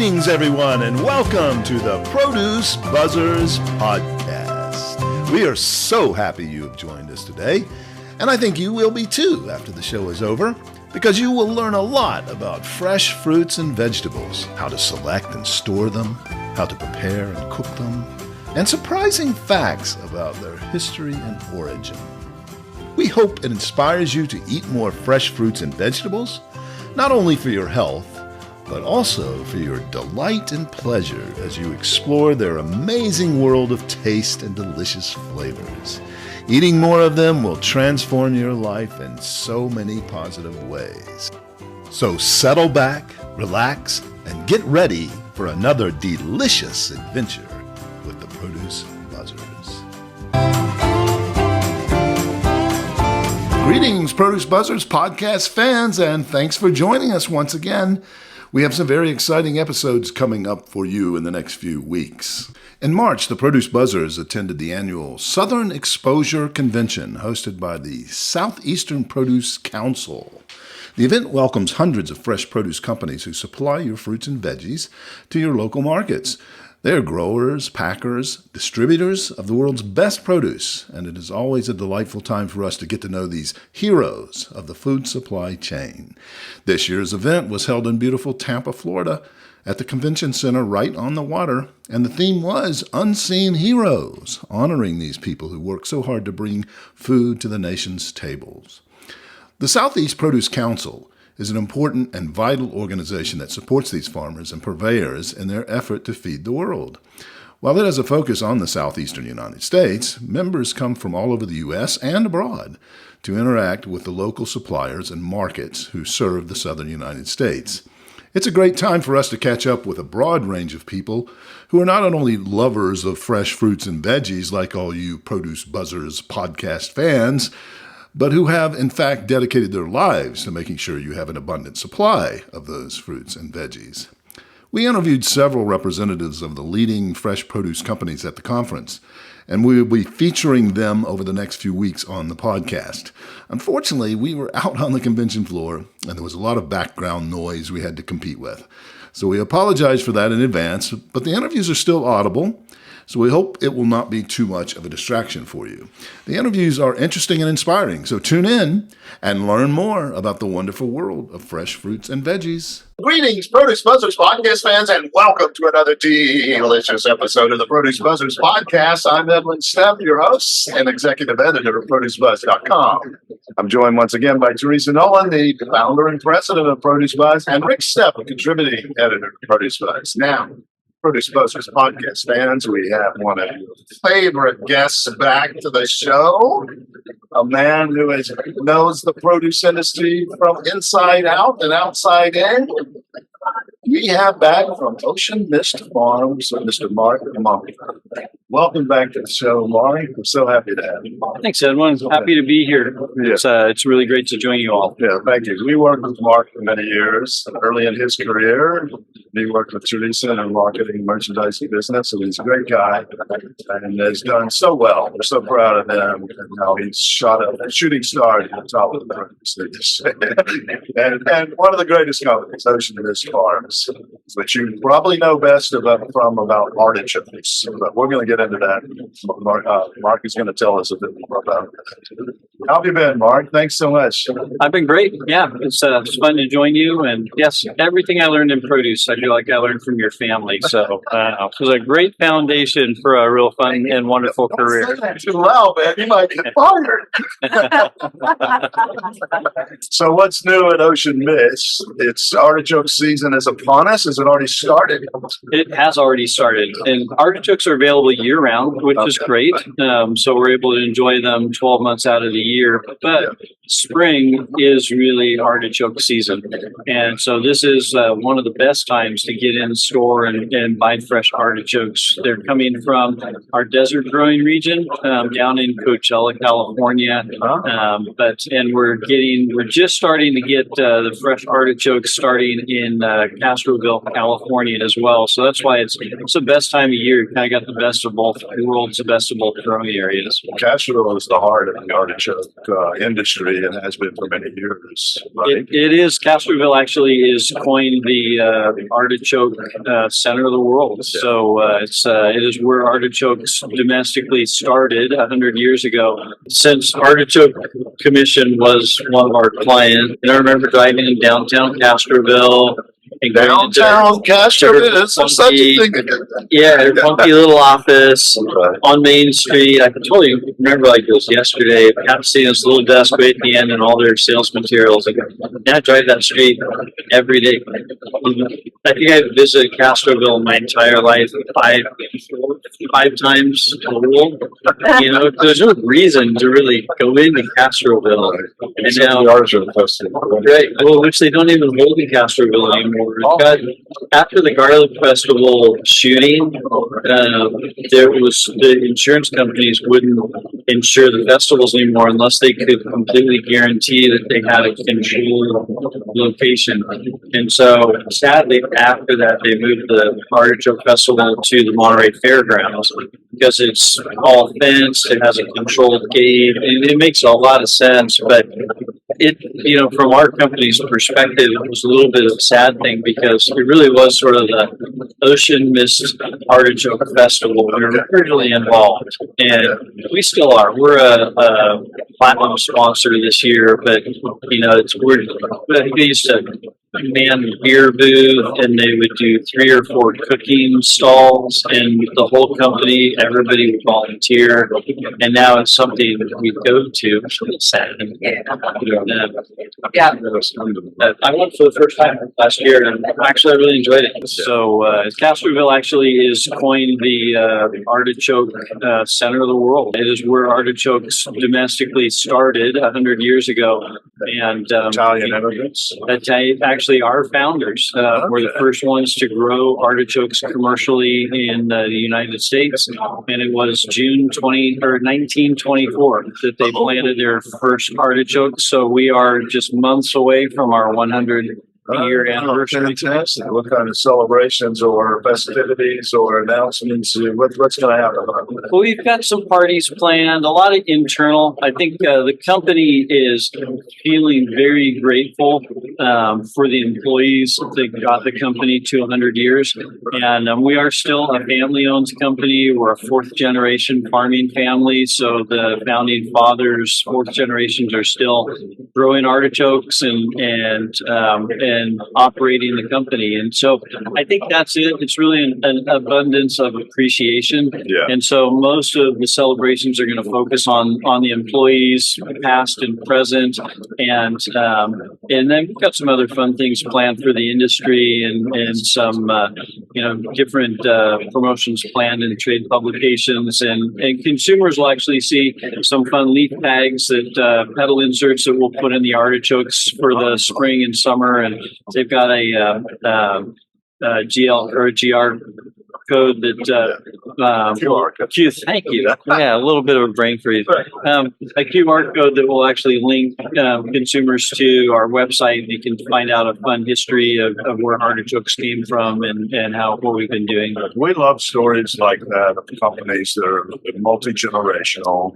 Greetings, everyone, and welcome to the Produce Buzzers podcast. We are so happy you have joined us today, and I think you will be too after the show is over, because you will learn a lot about fresh fruits and vegetables, how to select and store them, how to prepare and cook them, and surprising facts about their history and origin. We hope it inspires you to eat more fresh fruits and vegetables, not only for your health, but also for your delight and pleasure as you explore their amazing world of taste and delicious flavors. Eating more of them will transform your life in so many positive ways. So settle back, relax, and get ready for another delicious adventure with the Produce Buzzers. Greetings, Produce Buzzers podcast fans, and thanks for joining us once again. We have some very exciting episodes coming up for you in the next few weeks. In March, the Produce Buzzers attended the annual Southern Exposure Convention hosted by the Southeastern Produce Council. The event welcomes hundreds of fresh produce companies who supply your fruits and veggies to your local markets. They are growers, packers, distributors of the world's best produce, and it is always a delightful time for us to get to know these heroes of the food supply chain. This year's event was held in beautiful Tampa, Florida, at the convention center right on the water, and the theme was Unseen Heroes, honoring these people who work so hard to bring food to the nation's tables. The Southeast Produce Council is an important and vital organization that supports these farmers and purveyors in their effort to feed the world. While it has a focus on the southeastern United States, members come from all over the U.S. and abroad to interact with the local suppliers and markets who serve the southern United States. It's a great time for us to catch up with a broad range of people who are not only lovers of fresh fruits and veggies like all you Produce Buzzers podcast fans, but who have, in fact, dedicated their lives to making sure you have an abundant supply of those fruits and veggies. We interviewed several representatives of the leading fresh produce companies at the conference, and we will be featuring them over the next few weeks on the podcast. Unfortunately, we were out on the convention floor, and there was a lot of background noise we had to compete with. So we apologize for that in advance, but the interviews are still audible, so we hope it will not be too much of a distraction for you. The interviews are interesting and inspiring, so tune in and learn more about the wonderful world of fresh fruits and veggies. Greetings, Produce Buzzers podcast fans, and welcome to another delicious episode of the Produce Buzzers podcast. I'm Edwin Stepp, your host and executive editor of ProduceBuzz.com. I'm joined once again by Teresa Nolan, the founder and president of Produce Buzz, and Rick Stepp, a contributing editor of Produce Buzz. Now, Produce Buzzers podcast fans, we have one of your favorite guests back to the show, a man who knows the produce industry from inside out and outside in. We have back from Ocean Mist Farms, Mr. Mark Munger. Welcome back to the show, Mark. I'm so happy to have you. Thanks, Edwin. Happy to be here. It's really great to join you all. Yeah, thank you. We worked with Mark for many years, early in his career. He worked with Teresa in our marketing and merchandising business, and he's a great guy and has done so well. We're so proud of him and how he's shot up a shooting star at the top of the produce industry. and one of the greatest companies, Ocean Mist Farms, which you probably know best about artichokes. But we're going to get into that. Mark is going to tell us a bit more about it. How have you been, Mark? Thanks so much. I've been great. Yeah, it's fun to join you. And yes, everything I learned in produce, I feel like I learned from your family. So it was a great foundation for a real fun and wonderful career. Don't say that too loud, man. You might get fired. So what's new at Ocean Mist? It's artichoke season is upon us. Has it already started? It has already started. And artichokes are available year-round, which is great. So we're able to enjoy them 12 months out of the year. But spring is really artichoke season. And so this is one of the best times to get in store and buy fresh artichokes. They're coming from our desert growing region down in Coachella, California. And we're just starting to get the fresh artichokes starting in Castroville, California as well. So that's why it's the best time of year. You kind of got the best of both world's best of both growing areas. Castroville is the heart of the artichoke industry and has been for many years, right? It is. Castroville actually is coined the artichoke center of the world. So it is where artichokes domestically started 100 years ago. Since Artichoke Commission was one of our clients, and I remember driving in downtown Castroville. And Downtown Castroville is such a thing. Yeah, their funky little office on Main Street. I can totally remember like it was yesterday. I kept seeing this little desk right at the end and all their sales materials. And I drive that street every day. I think I've visited Castroville my entire life five times total. You know, there's no reason to really go into Castroville. And now, right, well, which they don't even hold in Castroville anymore. But after the Garlic Festival shooting, there was the insurance companies wouldn't insure the festivals anymore unless they could completely guarantee that they had a controlled location. And so, sadly, after that, they moved the Artichoke Festival to the Monterey Fairgrounds because it's all fenced, it has a controlled gate, and it makes a lot of sense. But it, you know, from our company's perspective, it was a little bit of a sad thing because it really was sort of the Ocean Mist Artichoke Festival. We were originally involved, and we still are. We're a platinum sponsor this year, but you know, they used to man beer booth, and they would do 3 or 4 cooking stalls, and the whole company, everybody would volunteer. And now it's something that we go to. It's really sad. I went for the first time last year, and actually I really enjoyed it. So Castroville actually is coined the artichoke center of the world. It is where artichokes domestically started 100 years ago. And Italian immigrants. Actually, our founders were the first ones to grow artichokes commercially in the United States, and it was June 1924 that they planted their first artichokes. So we are just months away from our 100-year anniversary. Fantastic. What kind of celebrations or festivities or announcements? What's going to happen? Well, we've got some parties planned, a lot of internal. I think the company is feeling very grateful for the employees that got the company to 100 years. And we are still a family-owned company. We're a 4th-generation farming family. So the founding fathers, 4th generations, are still growing artichokes and operating the company. And so I think that's it. It's really an abundance of appreciation. Yeah. And so most of the celebrations are going to focus on the employees, past and present. And then we've got some other fun things planned for the industry and some, different promotions planned in trade publications. And consumers will actually see some fun leaf tags that petal inserts that we'll put in the artichokes for the spring and summer. And they've got a GL or a GR code that QR code. thank you. Yeah, a little bit of a brain freeze. A QR code that will actually link consumers to our website. You can find out a fun history of where artichokes came from and what we've been doing. We love stories like that of companies that are multi-generational.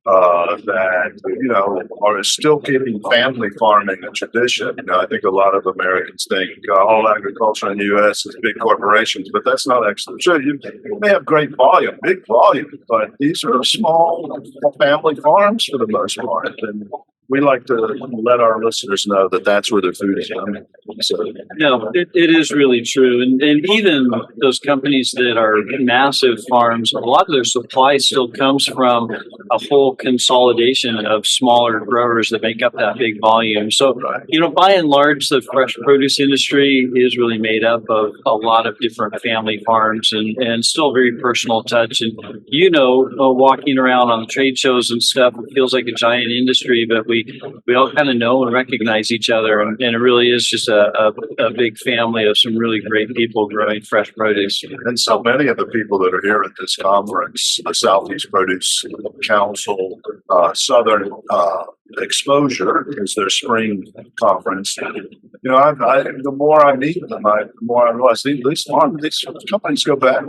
That are still keeping family farming a tradition. I think a lot of Americans think all agriculture in the U.S. is big corporations, but that's not actually true. You may have great volume, big volume, but these are small family farms for the most part. And we like to let our listeners know that that's where their food is coming. So, no, it is really true. And even those companies that are massive farms, a lot of their supply still comes from a whole consolidation of smaller growers that make up that big volume. So, by and large, the fresh produce industry is really made up of a lot of different family farms and still very personal touch. And, walking around on trade shows and stuff, it feels like a giant industry, but we all kind of know and recognize each other, and it really is just a big family of some really great people growing fresh produce. And so many of the people that are here at this conference, the Southeast Produce Council, Southern exposure is their spring conference. You know, the more I meet them, the more I realize these companies go back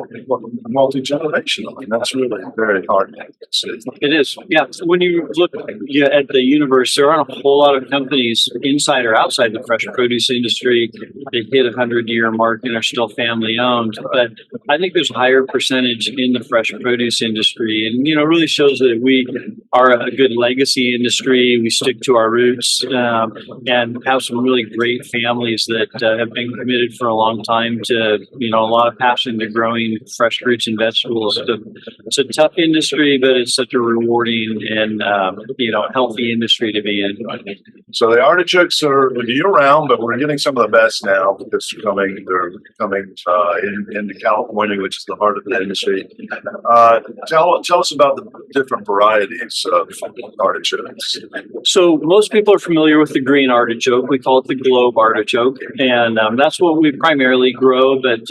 multi-generational, and that's really very hard to see. It is. Yeah. When you look at the universe, there aren't a whole lot of companies inside or outside the fresh produce industry that hit 100-year mark and are still family owned. But I think there's a higher percentage in the fresh produce industry, and you know, really shows that we are a good legacy industry. We stick to our roots and have some really great families that have been committed for a long time to, you know, a lot of passion to growing fresh fruits and vegetables. It's a tough industry, but it's such a rewarding and you know, healthy industry to be in. So the artichokes are year round, but we're getting some of the best now because they're coming into California, which is the heart of the industry. Tell us about the different varieties of artichokes. So most people are familiar with the green artichoke. We call it the globe artichoke, and that's what we primarily grow. But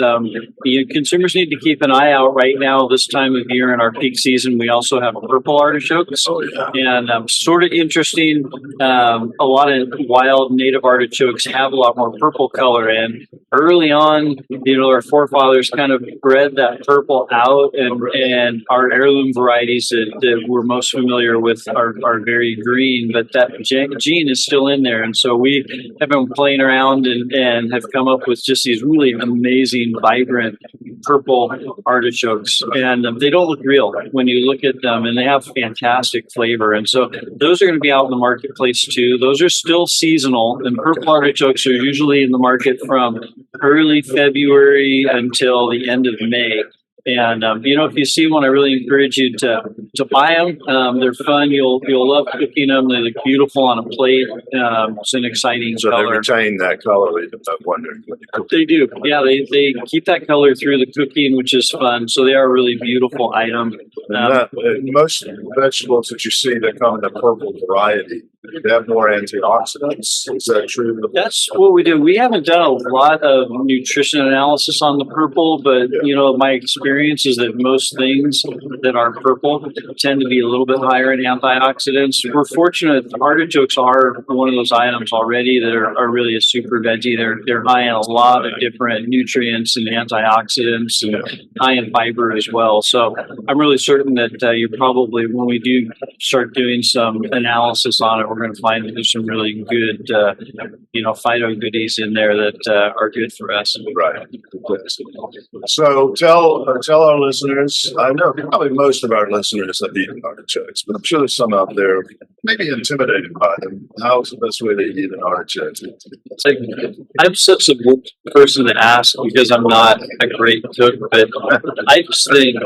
consumers need to keep an eye out right now. This time of year in our peak season, we also have purple artichokes, and sort of interesting. A lot of wild native artichokes have a lot more purple color, and early on, you know, our forefathers kind of bred that purple out, and our heirloom varieties that we're most familiar with are very green, but that gene is still in there. And so we have been playing around and have come up with just these really amazing, vibrant purple artichokes. And they don't look real when you look at them, and they have fantastic flavor. And so those are going to be out in the marketplace too. Those are still seasonal, and purple artichokes are usually in the market from early February until the end of May. And you know, if you see one, I really encourage you to buy them. They're fun. You'll love cooking them. They look beautiful on a plate. It's an exciting So color. they retain that color. I'm wondering when you cook. They do. Yeah, they keep that color through the cooking, which is fun. So they are a really beautiful item. Most vegetables that you see that come in the purple variety, they have more antioxidants. Is that true? That's what we do. We haven't done a lot of nutrition analysis on the purple, but you know, my experience is that most things that are purple tend to be a little bit higher in antioxidants. We're fortunate artichokes are one of those items already that are really a super veggie. They're high in a lot of different nutrients and antioxidants, and high in fiber as well. So I'm really certain that you probably, when we do start doing some analysis on it, we're going to find that there's some really good, you know, phyto goodies in there that are good for us. Right. So tell our listeners. I know probably most of our listeners have eaten artichokes, but I'm sure there's some out there maybe intimidated by them. How's the best way to eat an artichoke? It's like, I'm such a good person to ask because I'm not a great cook, but I just think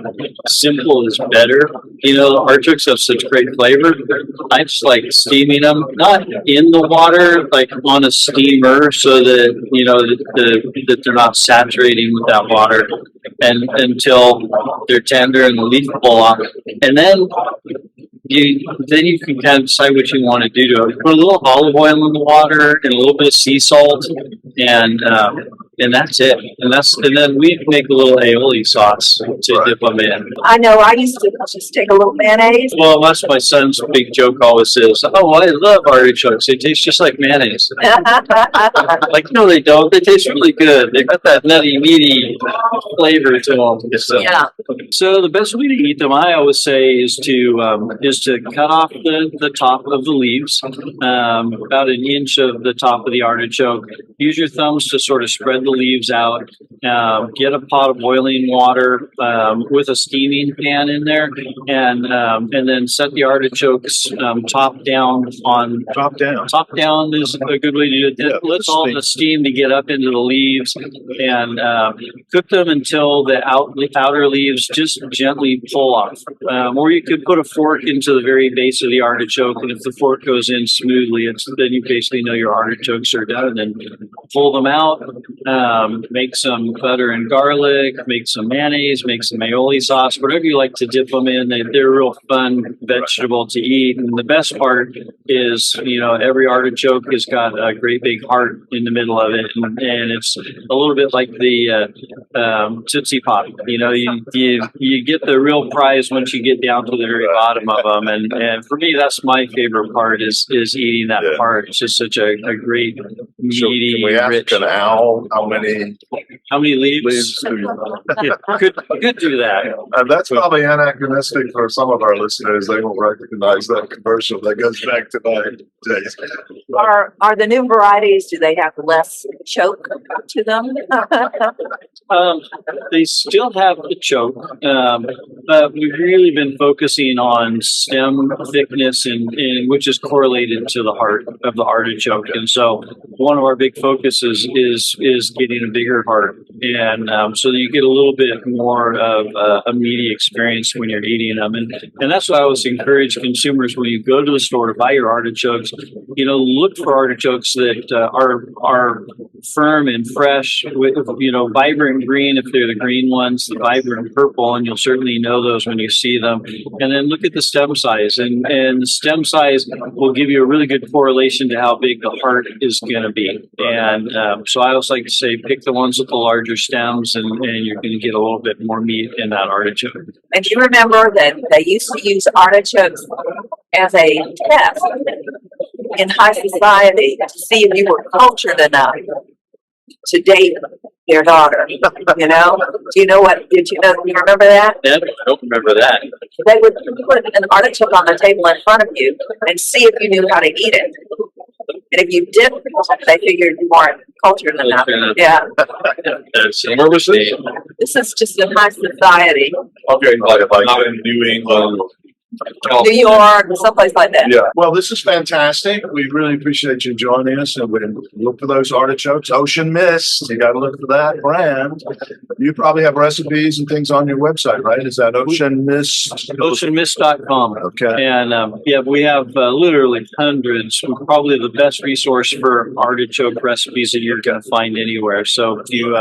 simple is better. You know, artichokes have such great flavor. I just like steaming them, not in the water, like on a steamer, so that, you know, that they're not saturating with that water, and until they're tender and the leaf fall off, and then you can kind of decide what you want to do to it. Put a little olive oil in the water and a little bit of sea salt, and that's it. And then we make a little aioli sauce to dip them in. I know I used to just take a little mayonnaise. Well, that's my son's big joke always is, oh, I love artichokes. They taste just like mayonnaise. Like, no, they don't. They taste really good. They've got that nutty, meaty flavor to them. So, Yeah. so the best way to eat them, I always say, is to cut off the top of the leaves, about an inch of the top of the artichoke. Use your thumbs to sort of spread the leaves out. Get a pot of boiling water with a steaming pan in there, and then set the artichokes top down on. Top down. Top down is a good way to do it. Yeah, Let's all the steam to get up into the leaves, and cook them until the outer leaves just gently pull off. Or you could put a fork into the very base of the artichoke, and if the fork goes in smoothly, then you basically know your artichokes are done, and pull them out. Make some butter and garlic, make some mayonnaise, make some aioli sauce, whatever you like to dip them in. They're a real fun vegetable to eat. And the best part is, every artichoke has got a great big heart in the middle of it. And it's a little bit like the Tootsie Pop. You get the real prize once you get down to the very bottom of them. And for me, that's my favorite part is eating that part. It's just such a great, meaty, Can we ask rich. an owl how many leaves do you could do that. That's probably anachronistic for some of our listeners. They won't recognize that commercial. That goes back to my days. Are the new varieties, do they have less choke to them? They still have the choke, but we've really been focusing on stem thickness and which is correlated to the heart of the artichoke. And so one of our big focuses is getting a bigger heart, and so that you get a little bit more of a meaty experience when you're eating them. And that's why I always encourage consumers when you go to the store to buy your artichokes, look for artichokes that are firm and fresh with, vibrant green if they're the green ones, the vibrant purple, and you'll certainly know those when you see them. And then look at the stem size, and the stem size will give you a really good correlation to how big the heart is going to be. And so I always like to say, pick the ones with the larger stems, and you're going to get a little bit more meat in that artichoke. And do you remember that they used to use artichokes as a test in high society to see if you were cultured enough to date their daughter? Do you know you remember that? I don't remember that. They would put an artichoke on the table in front of you and see if you knew how to eat it. And if you didn't, they figured you weren't cultured enough. Yeah. Where was this? This is just in high society. Okay, like in New England. New York, someplace like that. Yeah. Well, this is fantastic. We really appreciate you joining us, and we look for those artichokes. Ocean Mist, you got to look for that brand. You probably have recipes and things on your website, right? Is that Ocean Mist? Oceanmist.com. Okay. And we have literally hundreds. We're probably the best resource for artichoke recipes that you're going to find anywhere. So if you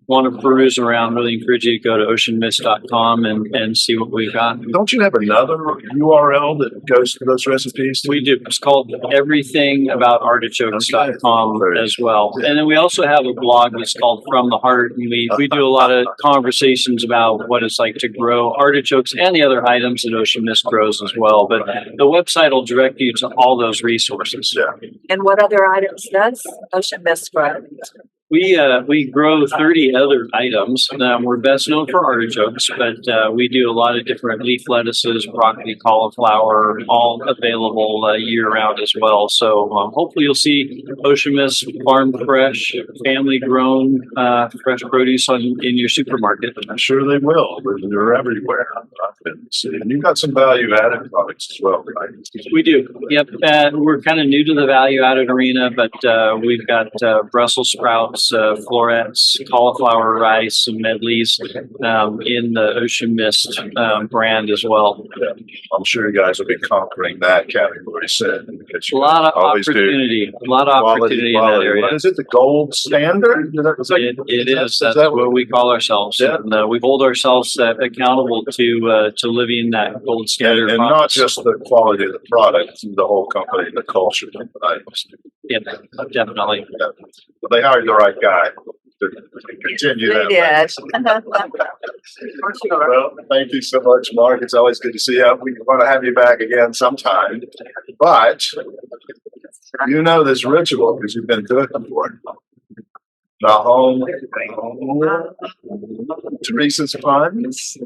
want to peruse around, really encourage you to go to oceanmist.com and see what we've got. Don't you have another URL that goes to those recipes? We do. It's called everythingaboutartichokes.com as well. And then we also have a blog that's called From the Heart. And we do a lot of conversations about what it's like to grow artichokes and the other items that Ocean Mist grows as well. But the website will direct you to all those resources. Yeah. And what other items does Ocean Mist grow? We grow 30 other items. We're best known for artichokes, but we do a lot of different leaf lettuces, broccoli, cauliflower, all available year round as well. So hopefully you'll see Ocean Mist farm fresh, family grown, fresh produce in your supermarket. I'm sure they will. They're everywhere. And you've got some value added products as well, right? We do. Yep. We're kind of new to the value added arena, but we've got Brussels sprouts, florets, cauliflower rice, and medleys in the Ocean Mist brand as well. Yeah. I'm sure you guys will be conquering that category soon. A lot of opportunity. A lot of opportunity in that area. What is it? The gold standard? It is. That's what we call ourselves. Yeah. And we hold ourselves accountable to living that gold standard. And not just the quality of the product, the whole company, the culture. Right? Yeah, definitely. Yeah. But they hired the right guy to continue that. They did. Well, thank you so much, Mark. It's always good to see you. We want to have you back again sometime. But you know this ritual because you've been through it before. The home Teresa's puns.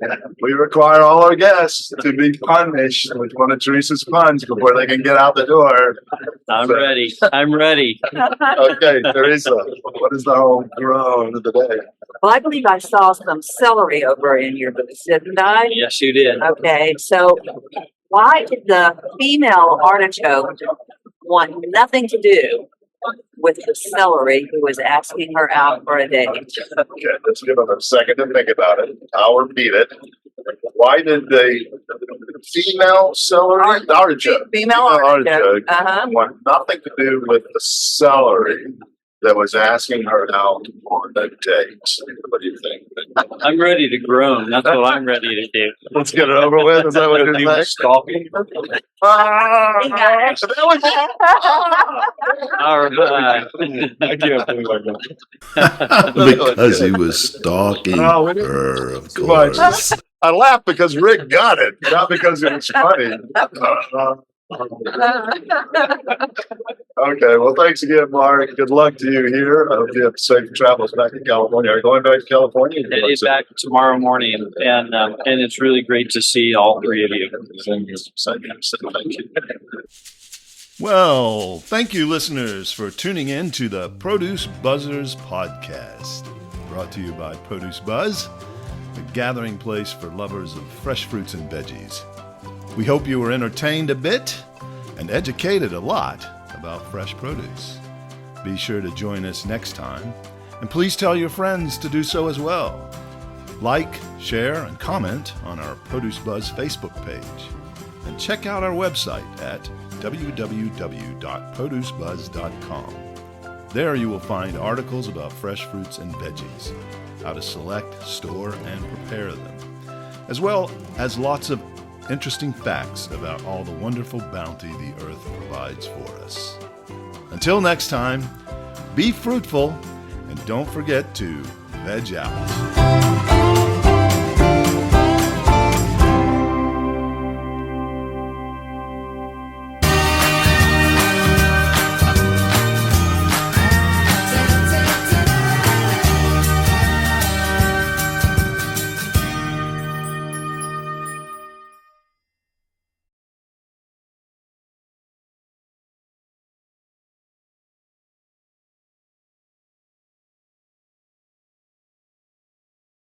We require all our guests to be punished with one of Teresa's puns before they can get out the door. I'm ready. I'm ready. Okay, Teresa, what is the home grown of the day? Well, I believe I saw some celery over in your booth, didn't I? Yes, you did. Okay, so why did the female artichoke want nothing to do with the celery who was asking her out for a date? Okay, let's give them a second to think about it. I'll repeat it. Why did the female celery artichoke Female artichoke. Uh-huh. want nothing to do with the celery that was asking her out on a date. What do you think? I'm ready to groan. That's what I'm ready to do. Let's get it over with. Is that what He you're was stalking her. All right. I can't believe I Because he was stalking Oh, we didn't- her, of Too much. course. I laughed because Rick got it, not because it was funny. Okay, well, thanks again, Mark. Good luck to you here. I hope you have safe travels back to California. Are you going back to California? Headed back tomorrow morning, and it's really great to see all three of you. Thank you. Well, thank you, listeners, for tuning in to the Produce Buzzers podcast, brought to you by Produce Buzz, the gathering place for lovers of fresh fruits and veggies. We hope you were entertained a bit and educated a lot about fresh produce. Be sure to join us next time, and please tell your friends to do so as well. Like, share, and comment on our Produce Buzz Facebook page, and check out our website at www.producebuzz.com. There you will find articles about fresh fruits and veggies, how to select, store, and prepare them, as well as lots of interesting facts about all the wonderful bounty the earth provides for us. Until next time, be fruitful and don't forget to veg out.